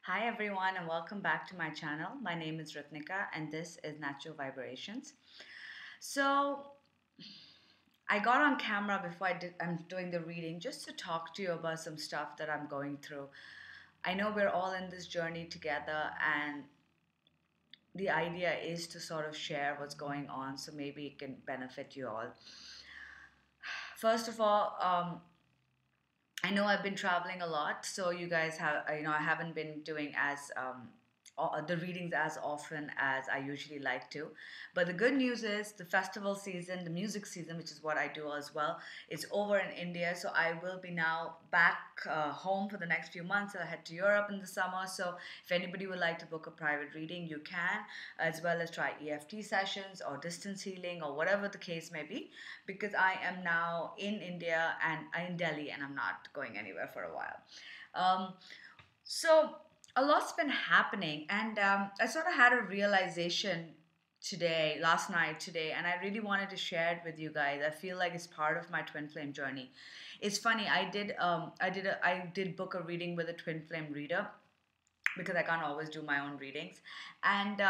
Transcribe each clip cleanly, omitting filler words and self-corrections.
Hi everyone and welcome back to my channel. My name is Ratnika and this is Natural Vibrations. So I got on camera before I'm doing the reading just to talk to you about some stuff that I'm going through. I know we're all in this journey together and the idea is to sort of share what's going on so maybe it can benefit you all. First of all, I know I've been traveling a lot, so you guys have, I haven't been doing the readings as often as I usually like to. But the good news is the festival season, the music season, which is what I do as well, is over in India. So I will be now back home for the next few months. I'll head to Europe in the summer. So if anybody would like to book a private reading, you can, as well as try EFT sessions or distance healing or whatever the case may be, because I am now in India and in Delhi and I'm not going anywhere for a while. So a lot's been happening, and I sort of had a realization last night, today, and I really wanted to share it with you guys. I feel like it's part of my twin flame journey. It's funny. I did book a reading with a twin flame reader because I can't always do my own readings. And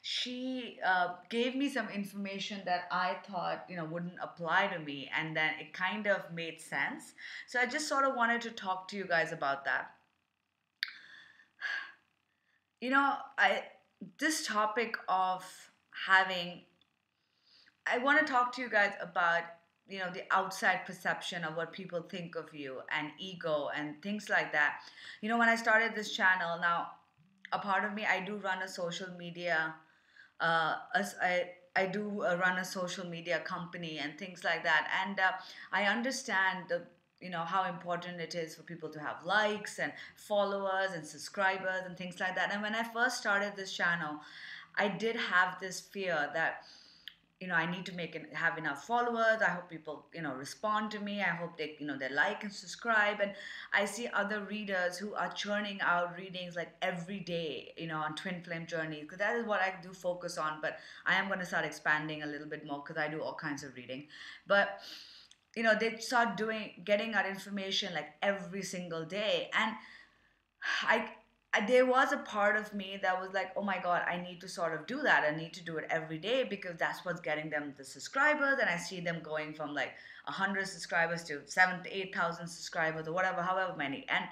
she gave me some information that I thought, wouldn't apply to me. And then it kind of made sense. So I just sort of wanted to talk to you guys about that. You know, this topic of having, I want to talk to you guys about, the outside perception of what people think of you and ego and things like that. When I started this channel, now a part of me, I do run a social media, as I do run a social media company and things like that, and I understand how important it is for people to have likes and followers and subscribers and things like that. And when I first started this channel, I did have this fear that I need to have enough followers. I hope people respond to me. I hope they like and subscribe. And I see other readers who are churning out readings like every day, on twin flame journeys, because that is what I do focus on. But I am going to start expanding a little bit more because I do all kinds of reading. But they start getting our information like every single day, and I, there was a part of me that was like, oh my god, I need to sort of do that. I need to do it every day because that's what's getting them the subscribers, and I see them going from like 100 subscribers to 7 to 8,000 subscribers or whatever, however many, and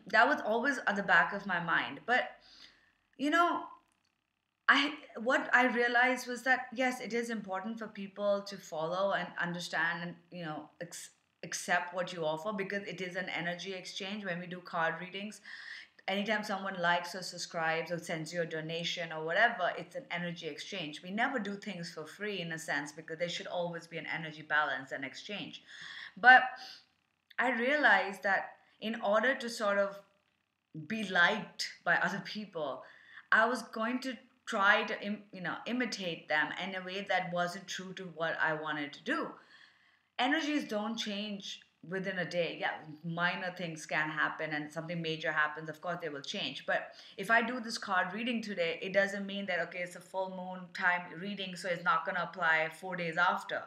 that was always at the back of my mind. But you know, what I realized was that yes, it is important for people to follow and understand and accept what you offer, because it is an energy exchange. When we do card readings, anytime someone likes or subscribes or sends you a donation or whatever, it's an energy exchange. We never do things for free in a sense, because there should always be an energy balance and exchange. But I realized that in order to sort of be liked by other people, I was going to try to imitate them in a way that wasn't true to what I wanted to do. Energies don't change within a day. Yeah, minor things can happen and something major happens, of course they will change. But if I do this card reading today, it doesn't mean that okay, it's a full moon time reading, so it's not going to apply 4 days after.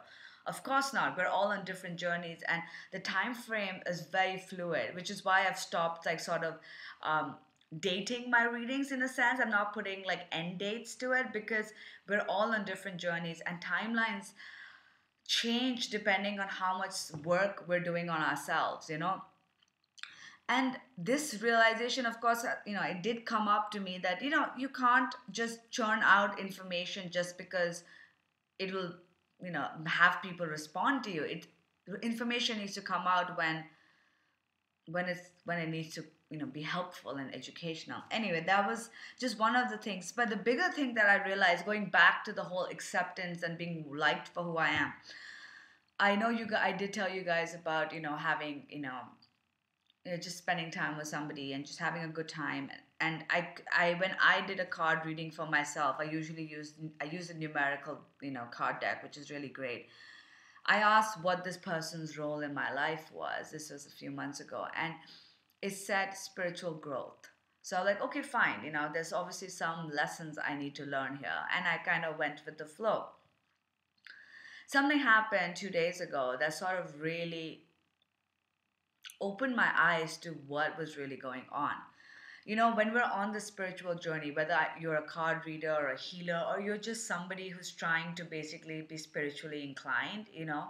Of course not. We're all on different journeys, and the time frame is very fluid, which is why I've stopped like sort of dating my readings. In a sense, I'm not putting like end dates to it, because we're all on different journeys and timelines change depending on how much work we're doing on ourselves. And this realization, of course, it did come up to me that you can't just churn out information just because it will have people respond to you. Information needs to come out when it needs to be helpful and educational. Anyway, that was just one of the things. But the bigger thing that I realized, going back to the whole acceptance and being liked for who I am, I know I did tell you guys about having just spending time with somebody and just having a good time. And I when I did a card reading for myself, I use a numerical card deck, which is really great. I asked what this person's role in my life was. This was a few months ago, and it said spiritual growth. So I was like, okay, fine. There's obviously some lessons I need to learn here, and I kind of went with the flow. Something happened 2 days ago that sort of really opened my eyes to what was really going on. You know, when we're on the spiritual journey, whether you're a card reader or a healer, or you're just somebody who's trying to basically be spiritually inclined, you know,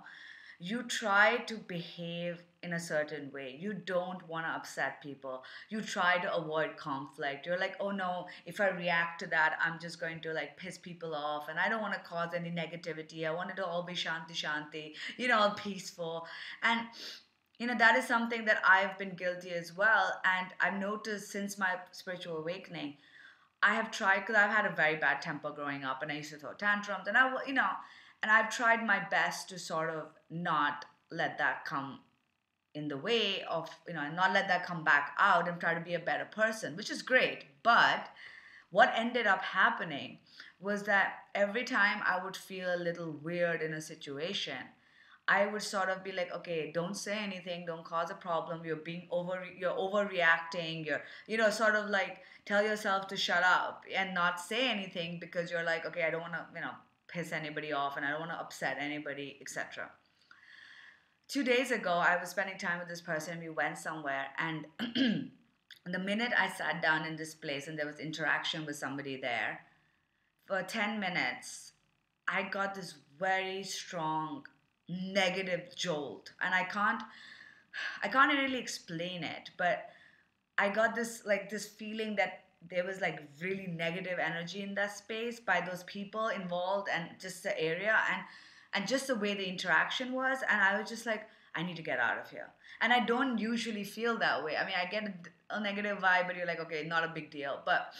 you try to behave in a certain way. You don't want to upset people. You try to avoid conflict. You're like, oh no, if I react to that, I'm just going to like piss people off, and I don't want to cause any negativity. I want it to all be shanti shanti, you know, all peaceful. And you know, that is something that I've been guilty as well. And I've noticed since my spiritual awakening, I have tried, because I've had a very bad temper growing up, and I used to throw tantrums, and you know, and I've tried my best to sort of not let that come in the way of, you know, and not let that come back out, and try to be a better person, which is great. But what ended up happening was that every time I would feel a little weird in a situation, I would sort of be like, okay, don't say anything, don't cause a problem. You're overreacting. You're, you know, sort of like tell yourself to shut up and not say anything, because you're like, okay, I don't want to, you know, piss anybody off, and I don't want to upset anybody, etc. 2 days ago, I was spending time with this person. We went somewhere, and the minute I sat down in this place and there was interaction with somebody there, for 10 minutes, I got this very strong negative jolt. And I can't really explain it, but I got this like this feeling that there was like really negative energy in that space by those people involved, and just the area, and just the way the interaction was. And I was just like, I need to get out of here. And I don't usually feel that way. I mean, I get a negative vibe, but you're like, okay, not a big deal. But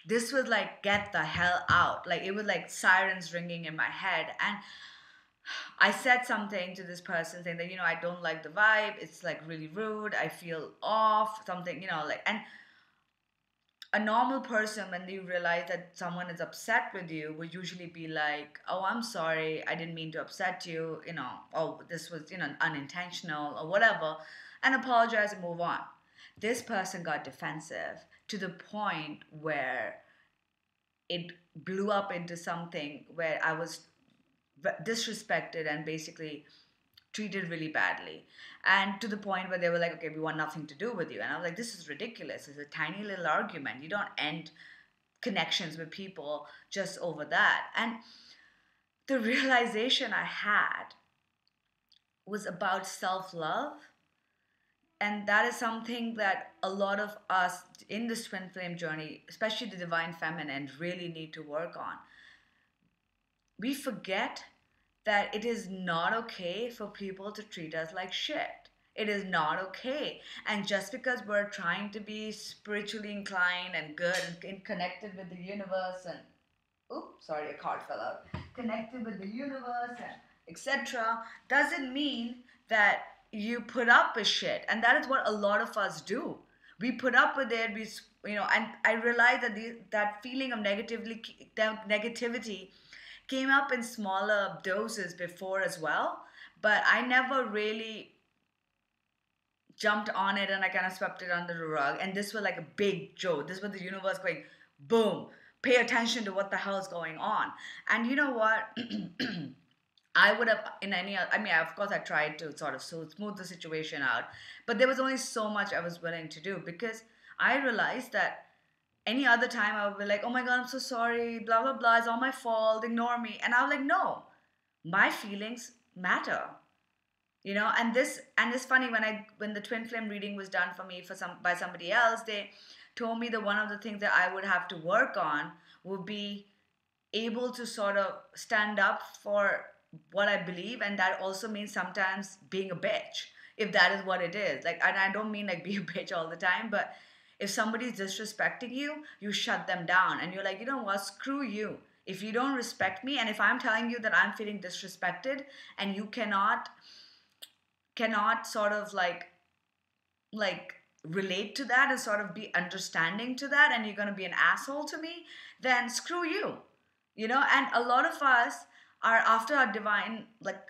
this was like, get the hell out. Like, it was like sirens ringing in my head. And I said something to this person saying that, you know, I don't like the vibe. It's like really rude. I feel off, something, you know, like, and a normal person, when you realize that someone is upset with you, would usually be like, oh, I'm sorry, I didn't mean to upset you, you know, oh, this was, you know, unintentional or whatever, and apologize and move on. This person got defensive to the point where it blew up into something where I was disrespected and basically treated really badly, and to the point where they were like, okay, we want nothing to do with you. And I was like, this is ridiculous. It's a tiny little argument. You don't end connections with people just over that. And the realization I had was about self-love, and that is something that a lot of us in this twin flame journey, especially the divine feminine, really need to work on. We forget that it is not okay for people to treat us like shit. It is not okay. And just because we're trying to be spiritually inclined and good and connected with the universe, and oops, sorry, a card fell out. Connected with the universe and etc., doesn't mean that you put up with shit. And that is what a lot of us do. We put up with it. You know, and I realized that that feeling of negativity came up in smaller doses before as well, but I never really jumped on it, and I kind of swept it under the rug. And this was like a big joke. This was the universe going, boom, pay attention to what the hell is going on. And you know what? I would have, in any other, I mean, of course, I tried to sort of smooth the situation out, but there was only so much I was willing to do, because I realized that any other time I would be like, oh my God, I'm so sorry, blah, blah, blah, it's all my fault, ignore me. And I was like, no, my feelings matter. You know, and it's funny, when the twin flame reading was done for me by somebody else, they told me that one of the things that I would have to work on would be able to sort of stand up for what I believe, and that also means sometimes being a bitch, if that is what it is. Like, and I don't mean like be a bitch all the time, but if somebody's disrespecting you, you shut them down, and you're like, you know what, screw you. If you don't respect me, and if I'm telling you that I'm feeling disrespected, and you cannot sort of like relate to that and sort of be understanding to that, and you're going to be an asshole to me, then screw you. You know, and a lot of us are, after our divine, like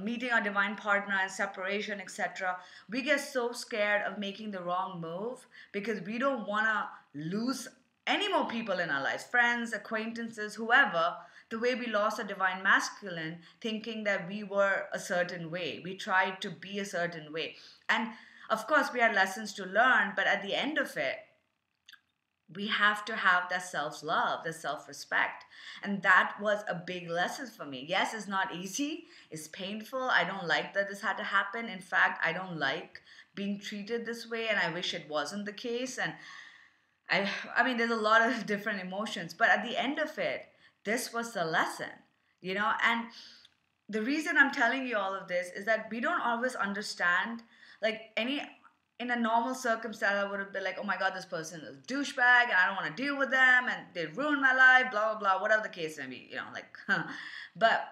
meeting our divine partner and separation, etc., we get so scared of making the wrong move, because we don't want to lose any more people in our lives, friends, acquaintances, whoever, the way we lost a divine masculine, thinking that we were a certain way. We tried to be a certain way. And of course, we had lessons to learn, but at the end of it, we have to have that self love, the self respect. And that was a big lesson for me. Yes, it's not easy, it's painful. I don't like that this had to happen. In fact, I don't like being treated this way, and I wish it wasn't the case. And I mean, there's a lot of different emotions, but at the end of it, this was the lesson, you know? And the reason I'm telling you all of this is that we don't always understand, like, in a normal circumstance, I would have been like, oh my God, this person is a douchebag and I don't want to deal with them and they ruined my life, blah, blah, blah, whatever the case may be, you know, like, but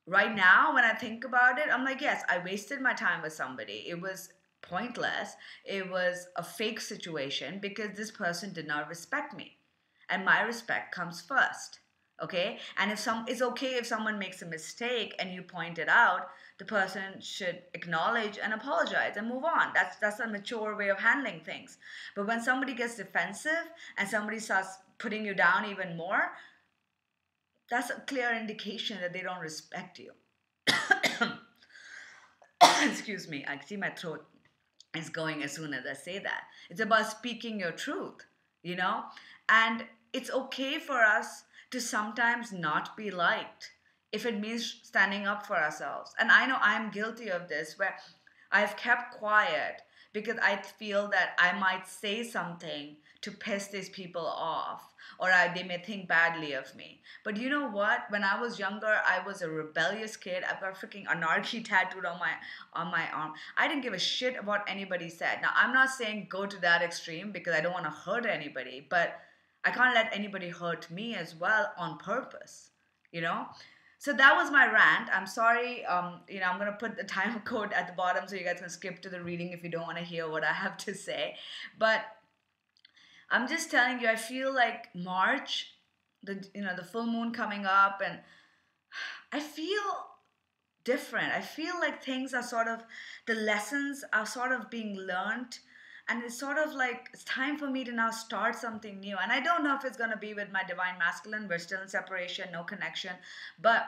right now, when I think about it, I'm like, yes, I wasted my time with somebody. It was pointless. It was a fake situation because this person did not respect me. And my respect comes first. Okay? And it's okay if someone makes a mistake and you point it out, the person should acknowledge and apologize and move on. That's a mature way of handling things. But when somebody gets defensive and somebody starts putting you down even more, that's a clear indication that they don't respect you. Excuse me, I see my throat is going as soon as I say that. It's about speaking your truth, you know? And it's okay for us to sometimes not be liked if it means standing up for ourselves. And I know I'm guilty of this, where I've kept quiet because I feel that I might say something to piss these people off, or they may think badly of me. But you know what? When I was younger, I was a rebellious kid. I've got freaking anarchy tattooed on my arm. I didn't give a shit about anybody said. Now, I'm not saying go to that extreme because I don't want to hurt anybody, but I can't let anybody hurt me as well on purpose, you know? So that was my rant. I'm sorry. I'm going to put the time code at the bottom so you guys can skip to the reading if you don't want to hear what I have to say. But I'm just telling you, I feel like March, the full moon coming up, and I feel different. I feel like things are the lessons are sort of being learned. And it's sort of like, it's time for me to now start something new. And I don't know if it's going to be with my divine masculine. We're still in separation, no connection. But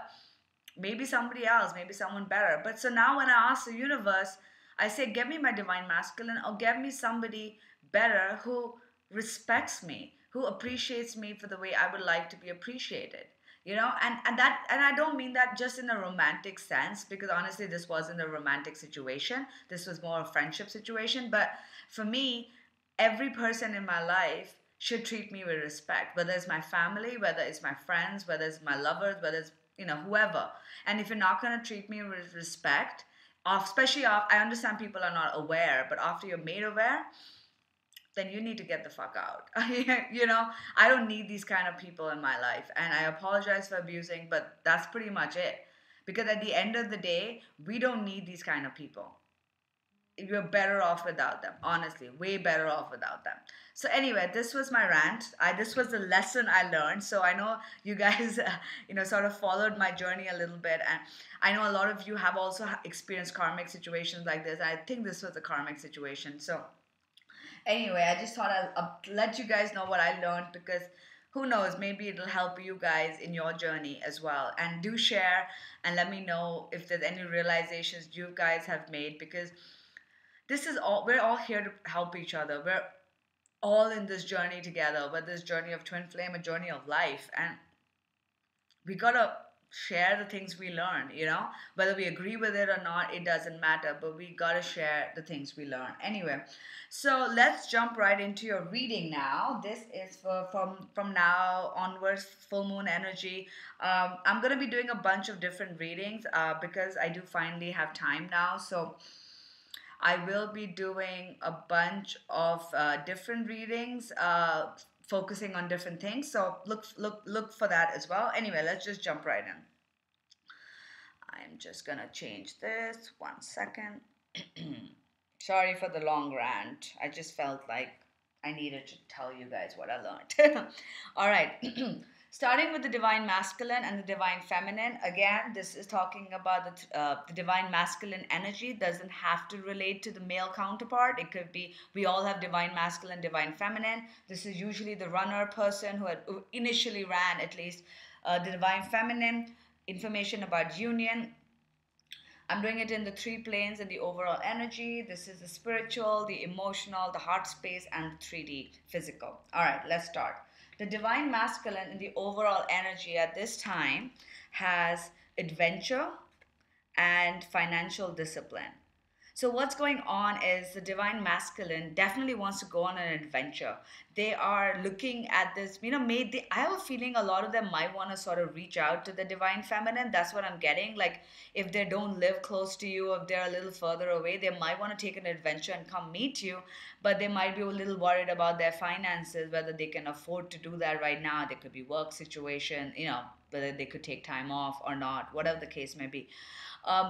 maybe somebody else, maybe someone better. But so now when I ask the universe, I say, give me my divine masculine, or give me somebody better who respects me, who appreciates me for the way I would like to be appreciated. You know, and I don't mean that just in a romantic sense, because honestly this wasn't a romantic situation. This was more a friendship situation. But for me, every person in my life should treat me with respect, whether it's my family, whether it's my friends, whether it's my lovers, whether it's, whoever. And if you're not going to treat me with respect, especially I understand people are not aware, but after you're made aware, then you need to get the fuck out. I don't need these kind of people in my life. And I apologize for abusing, but that's pretty much it. Because at the end of the day, we don't need these kind of people. You're better off without them, honestly, way better off without them. So anyway, this was my rant. This was the lesson I learned. So I know you guys, sort of followed my journey a little bit. And I know a lot of you have also experienced karmic situations like this. I think this was a karmic situation. So anyway, I just thought I'll let you guys know what I learned, because who knows, maybe it'll help you guys in your journey as well. And do share and let me know if there's any realizations you guys have made, because we're all here to help each other. We're all in this journey together, whether this journey of twin flame, a journey of life. And we gotta share the things we learn, whether we agree with it or not, it doesn't matter, but we gotta share the things we learn anyway. So let's jump right into your reading now. This is from now onwards, full moon energy. I'm gonna be doing a bunch of different readings because I do finally have time now. So I will be doing a bunch of different readings, focusing on different things. So look for that as well. Anyway, let's just jump right in. I'm just gonna change this 1 second. Sorry for the long rant. I just felt like I needed to tell you guys what I learned. All right. Starting with the divine masculine and the divine feminine. Again, this is talking about the divine masculine energy. Doesn't have to relate to the male counterpart. It could be, we all have divine masculine, divine feminine. This is usually the runner person who initially ran, at least The divine feminine, information about union. I'm doing it in the three planes and the overall energy. This is the spiritual, the emotional, the heart space, and the 3D physical. All right, let's start. The divine masculine in the overall energy at this time has adventure and financial discipline. So what's going on is the divine masculine definitely wants to go on an adventure. They are looking at this, I have a feeling a lot of them might want to sort of reach out to the divine feminine. That's what I'm getting. Like if they don't live close to you, if they're a little further away, they might want to take an adventure and come meet you, but they might be a little worried about their finances, whether they can afford to do that right now. There could be work situation, whether they could take time off or not, whatever the case may be.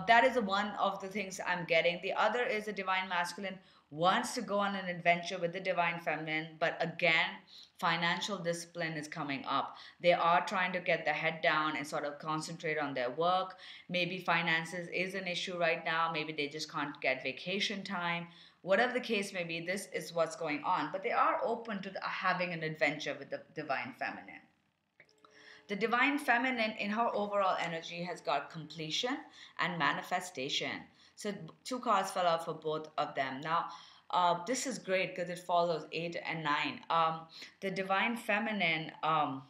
That is one of the things I'm getting. The other is the divine masculine wants to go on an adventure with the divine feminine, but again, financial discipline is coming up. They are trying to get their head down and sort of concentrate on their work. Maybe finances is an issue right now. Maybe they just can't get vacation time. Whatever the case may be, this is what's going on. But they are open to having an adventure with the divine feminine. The divine feminine in her overall energy has got completion and manifestation. So two cards fell out for both of them. Now, this is great because it follows 8 and 9. The divine feminine, and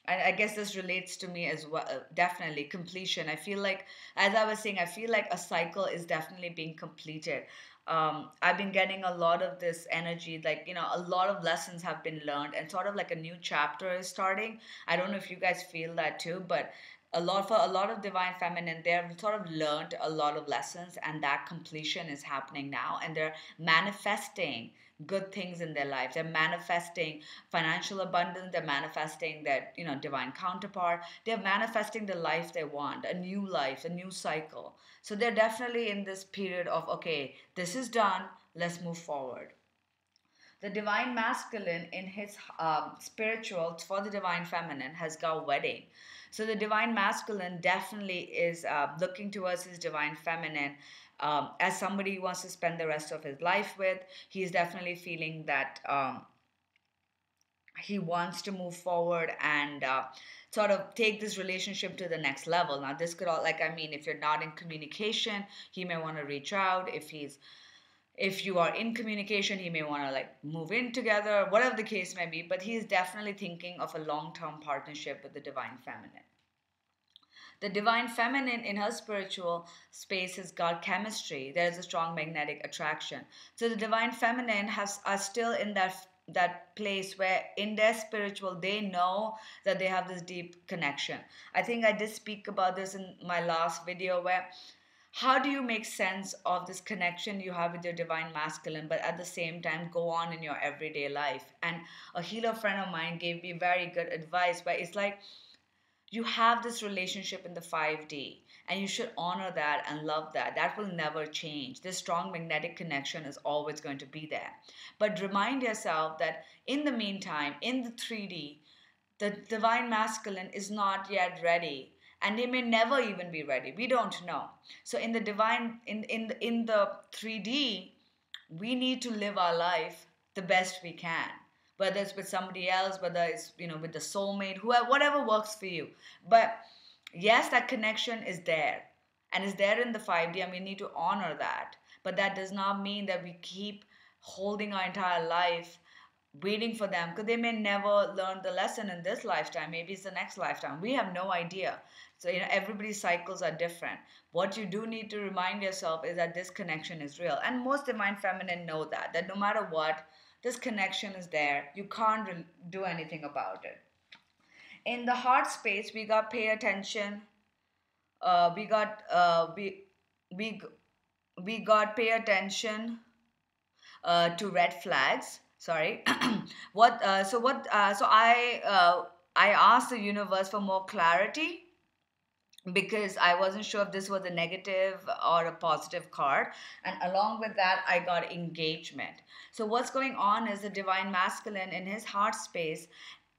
I guess this relates to me as well, definitely completion. I feel like, as I was saying, I feel like a cycle is definitely being completed. I've been getting a lot of this energy, like, a lot of lessons have been learned and sort of like a new chapter is starting. I don't know if you guys feel that too, but for a lot of divine feminine, they have sort of learned a lot of lessons, and that completion is happening now, and they're manifesting good things in their lives. They're manifesting financial abundance. They're manifesting their divine counterpart. They're manifesting the life they want, a new life, a new cycle. So they're definitely in this period of, okay, this is done, let's move forward. The divine masculine in his spiritual for the divine feminine has got wedding. So the divine masculine definitely is looking towards his divine feminine as somebody he wants to spend the rest of his life with. He's definitely feeling that he wants to move forward and sort of take this relationship to the next level. Now, this could all, if you're not in communication, he may want to reach out. If you are in communication, he may want to move in together, whatever the case may be, but he is definitely thinking of a long-term partnership with the divine feminine. The divine feminine in her spiritual space has got chemistry. There is a strong magnetic attraction. So the divine feminine are still in that place where in their spiritual they know that they have this deep connection. I think I did speak about this in my last video, where how do you make sense of this connection you have with your divine masculine, but at the same time go on in your everyday life? And a healer friend of mine gave me very good advice, where it's like, you have this relationship in the 5D, and you should honor that and love that. That will never change. This strong magnetic connection is always going to be there. But remind yourself that in the meantime, in the 3D, the divine masculine is not yet ready, and they may never even be ready. We don't know. So in the divine, in the 3D, we need to live our life the best we can, whether it's with somebody else, whether it's with the soulmate, whoever, whatever works for you. But yes, that connection is there, and is there in the 5D, and we need to honor that. But that does not mean that we keep holding our entire life waiting for them, because they may never learn the lesson in this lifetime. Maybe it's the next lifetime. We have no idea. So everybody's cycles are different. What you do need to remind yourself is that this connection is real, and most divine feminine know that no matter what, this connection is there. You can't do anything about it. In the heart space, we got pay attention. We got pay attention to red flags. Sorry. So I asked the universe for more clarity, because I wasn't sure if this was a negative or a positive card. And along with that, I got engagement. So what's going on is the divine masculine in his heart space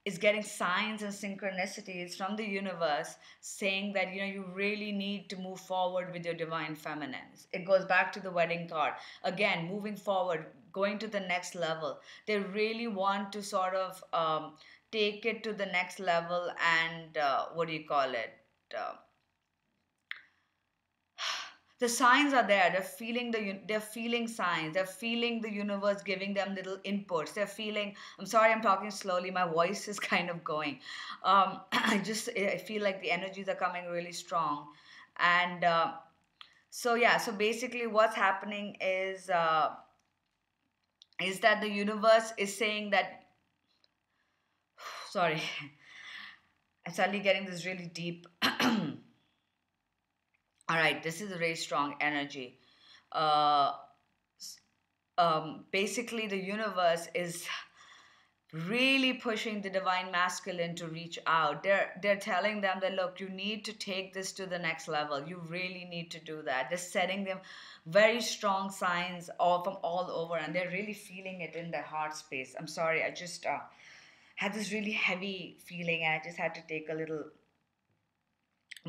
is getting signs and synchronicities from the universe saying that you really need to move forward with your divine feminines. It goes back to the wedding card. Again, moving forward, going to the next level. They really want to sort of take it to the next level, and what do you call it? Uh, the signs are there. They're feeling signs. They're feeling the universe giving them little inputs. They're feeling. I'm sorry, I'm talking slowly. My voice is kind of going. I feel like the energies are coming really strong, and so yeah. So basically, what's happening is that the universe is saying that. Sorry, I'm suddenly getting this really deep. All right, this is a very strong energy. Uh, Basically, the universe is really pushing the divine masculine to reach out. They're telling them that, look, you need to take this to the next level. You really need to do that. They're setting them very strong signs all from all over, and they're really feeling it in their heart space. I'm sorry, I just had this really heavy feeling, and I just had to take a little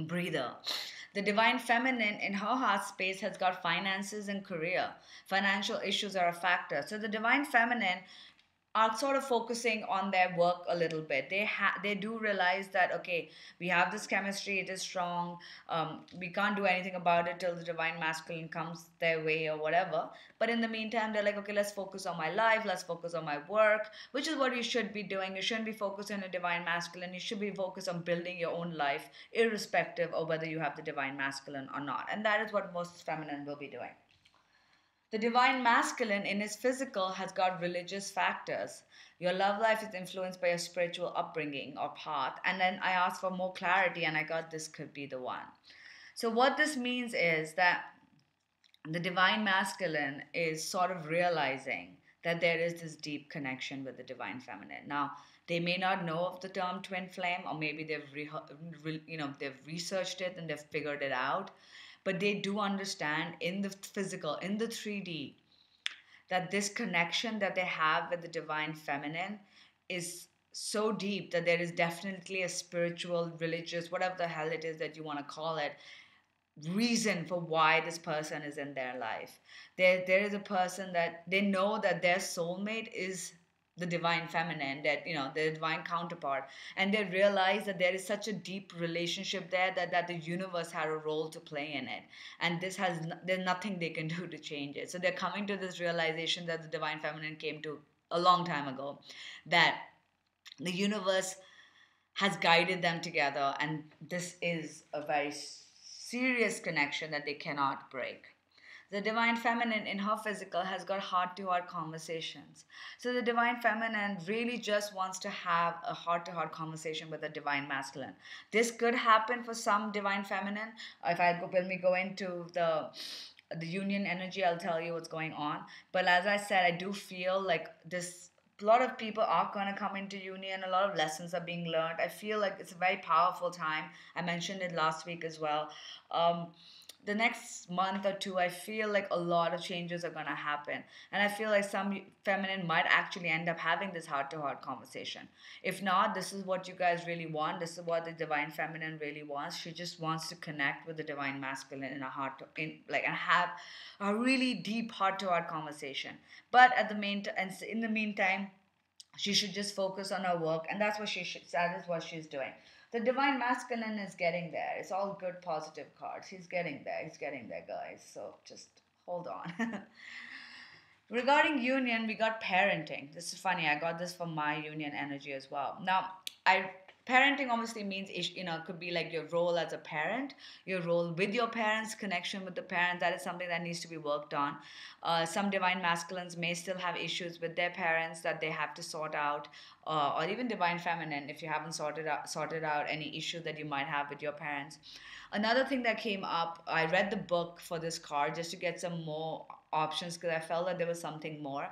breather. The divine feminine in her heart space has got finances and career. Financial issues are a factor. So the divine feminine are sort of focusing on their work a little bit. They do realize that, okay, we have this chemistry, it is strong. We can't do anything about it till the divine masculine comes their way or whatever. But in the meantime, they're like, okay, let's focus on my life, let's focus on my work, which is what you should be doing. You shouldn't be focused on a divine masculine. You should be focused on building your own life, irrespective of whether you have the divine masculine or not. And that is what most feminine will be doing. The divine masculine in his physical has got religious factors. Your love life is influenced by your spiritual upbringing or path. And then I asked for more clarity, and I got this could be the one. So, what this means is that the divine masculine is sort of realizing that there is this deep connection with the divine feminine. Now, they may not know of the term twin flame, or maybe they've researched it and they've figured it out, but they do understand in the physical, in the 3D, that this connection that they have with the divine feminine is so deep that there is definitely a spiritual, religious, whatever the hell it is that you want to call it, reason for why this person is in their life. There is a person that they know that their soulmate is the divine feminine, that their divine counterpart, and they realize that there is such a deep relationship there that the universe had a role to play in it, and there's nothing they can do to change it. So they're coming to this realization that the divine feminine came to a long time ago, that the universe has guided them together, and this is a very serious connection that they cannot break. The divine feminine in her physical has got heart to heart conversations. So the divine feminine really just wants to have a heart to heart conversation with the divine masculine. This could happen for some divine feminine. When we go into the union energy, I'll tell you what's going on. But as I said, I do feel like this a lot of people are going to come into union. A lot of lessons are being learned. I feel like it's a very powerful time. I mentioned it last week as well. um, the next month or two, I feel like a lot of changes are going to happen. And I feel like some feminine might actually end up having this heart to heart conversation. If not, this is what you guys really want. This is what the divine feminine really wants. She just wants to connect with the divine masculine in a and have a really deep heart to heart conversation. But in the meantime, she should just focus on her work, and that is what she's doing. The divine masculine is getting there. It's all good, positive cards. He's getting there. He's getting there, guys. So just hold on. Regarding union, we got parenting. This is funny. I got this from my union energy as well. Now, I parenting obviously means it could be like your role as a parent, your role with your parents, connection with the parents. That is something that needs to be worked on. Some divine masculines may still have issues with their parents that they have to sort out, or even divine feminine, if you haven't sorted out any issue that you might have with your parents. Another thing that came up, I read the book for this card just to get some more options because I felt that there was something more.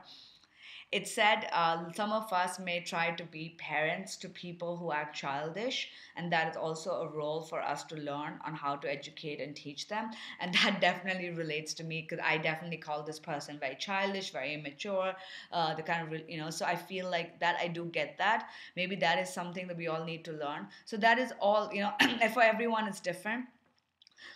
It said some of us may try to be parents to people who act childish, and that is also a role for us to learn on how to educate and teach them. And that definitely relates to me because I definitely call this person very childish, very immature, the kind of, so I feel like that I do get that. Maybe that is something that we all need to learn. So that is all, and for everyone, it's different.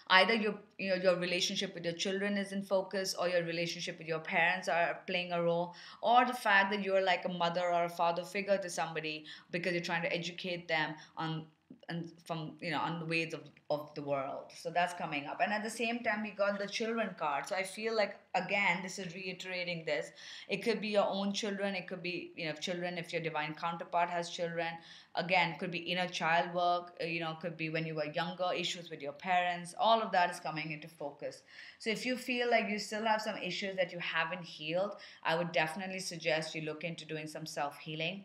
Either your relationship with your children is in focus, or your relationship with your parents are playing a role, or the fact that you're like a mother or a father figure to somebody because you're trying to educate them on and from on the ways of the world. So that's coming up. And at the same time, we got the children card. So I feel like, again, this is reiterating this. It could be your own children, it could be children if your divine counterpart has children. Again, could be inner child work, could be when you were younger, issues with your parents. All of that is coming into focus. So if you feel like you still have some issues that you haven't healed, I would definitely suggest you look into doing some self-healing.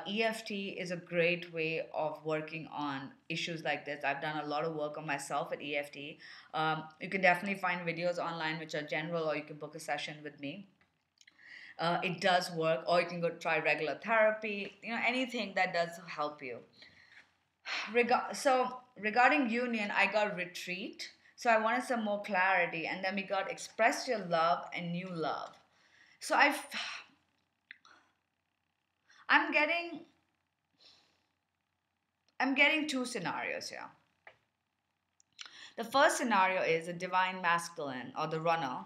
EFT is a great way of working on issues like this. I've done a lot of work on myself at EFT. You can definitely find videos online which are general, or you can book a session with me. It does work, or you can go try regular therapy, anything that does help you. So regarding union, I got retreat. So I wanted some more clarity, and then we got express your love and new love. So I'm getting I'm getting two scenarios here. The first scenario is a divine masculine, or the runner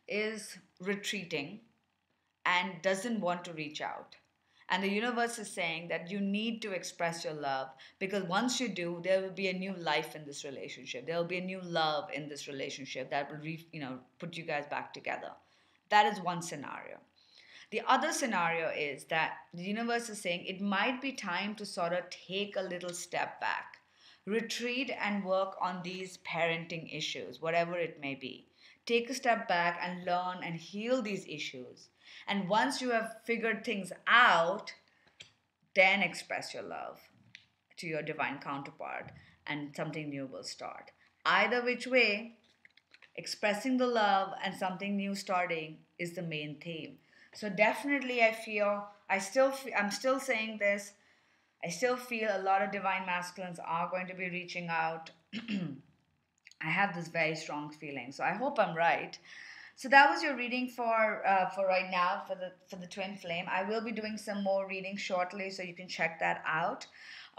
is retreating and doesn't want to reach out. And the universe is saying that you need to express your love, because once you do, there will be a new life in this relationship. There will be a new love in this relationship that will put you guys back together. That is one scenario. The other scenario is that the universe is saying it might be time to sort of take a little step back, retreat, and work on these parenting issues, whatever it may be. Take a step back and learn and heal these issues. And once you have figured things out, then express your love to your divine counterpart, and something new will start. Either which way, expressing the love and something new starting is the main theme. So definitely I feel I'm still saying this. I still feel a lot of divine masculines are going to be reaching out. I have this very strong feeling. So I hope I'm right. So that was your reading for right now, for the twin flame. I will be doing some more reading shortly, so you can check that out.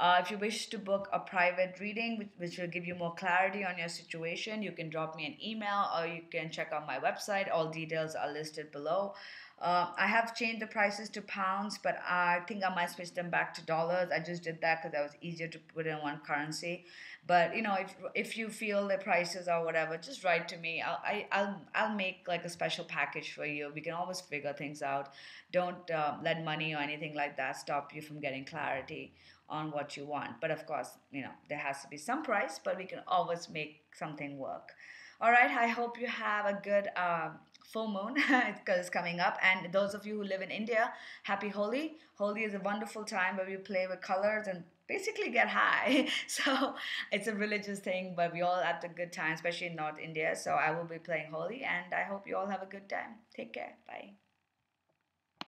If you wish to book a private reading, which will give you more clarity on your situation, you can drop me an email, or you can check out my website. All details are listed below. I have changed the prices to pounds, but I think I might switch them back to dollars. I just did that because that was easier to put in one currency. But if you feel the prices or whatever, just write to me. I'll make like a special package for you. We can always figure things out. Don't let money or anything like that stop you from getting clarity on what you want. But of course, there has to be some price, but we can always make something work. All right. I hope you have a good full moon because it's coming up. And those of you who live in India, happy Holi. Holi is a wonderful time where we play with colors and basically get high. So it's a religious thing, but we all have a good time, especially in North India. So I will be playing Holi, and I hope you all have a good time. Take care. Bye.